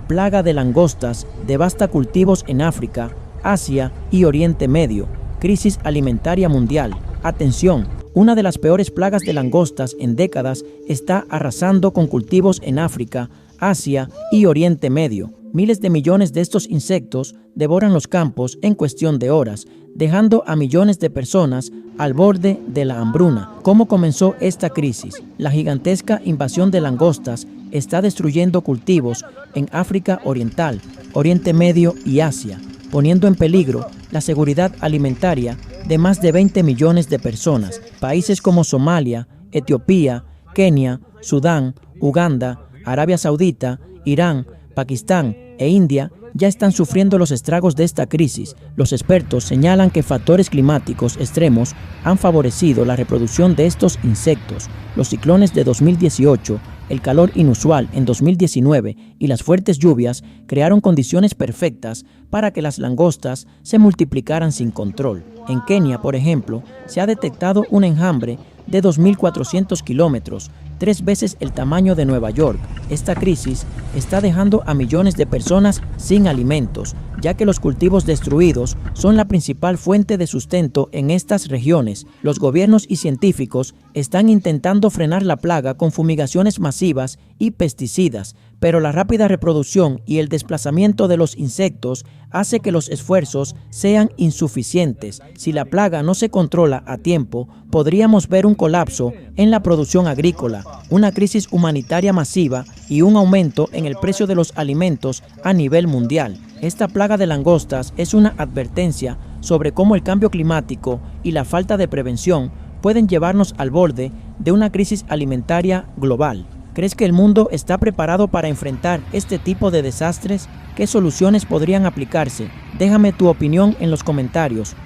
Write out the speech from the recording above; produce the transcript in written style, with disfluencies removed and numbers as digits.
plaga de langostas devasta cultivos en África, Asia y Oriente Medio. Crisis alimentaria mundial. Atención, una de las peores plagas de langostas en décadas está arrasando con cultivos en África, Asia y Oriente Medio. Miles de millones de estos insectos devoran los campos en cuestión de horas, dejando a millones de personas al borde de la hambruna. ¿Cómo comenzó esta crisis? La gigantesca invasión de langostas está destruyendo cultivos en África Oriental, Oriente Medio y Asia, poniendo en peligro la seguridad alimentaria de más de 20 millones de personas. Países como Somalia, Etiopía, Kenia, Sudán, Uganda, Arabia Saudita, Irán, Pakistán e India ya están sufriendo los estragos de esta crisis. Los expertos señalan que factores climáticos extremos han favorecido la reproducción de estos insectos. Los ciclones de 2018, el calor inusual en 2019 y las fuertes lluvias crearon condiciones perfectas para que las langostas se multiplicaran sin control. En Kenia, por ejemplo, se ha detectado un enjambre de 2.400 kilómetros, 3 veces el tamaño de Nueva York. Esta crisis está dejando a millones de personas sin alimentos, ya que los cultivos destruidos son la principal fuente de sustento en estas regiones. Los gobiernos y científicos están intentando frenar la plaga con fumigaciones masivas y pesticidas, pero la rápida reproducción y el desplazamiento de los insectos hace que los esfuerzos sean insuficientes. Si la plaga no se controla a tiempo, podríamos ver un colapso en la producción agrícola, una crisis humanitaria masiva y un aumento en el precio de los alimentos a nivel mundial. Esta plaga de langostas es una advertencia sobre cómo el cambio climático y la falta de prevención pueden llevarnos al borde de una crisis alimentaria global. ¿Crees que el mundo está preparado para enfrentar este tipo de desastres? ¿Qué soluciones podrían aplicarse? Déjame tu opinión en los comentarios.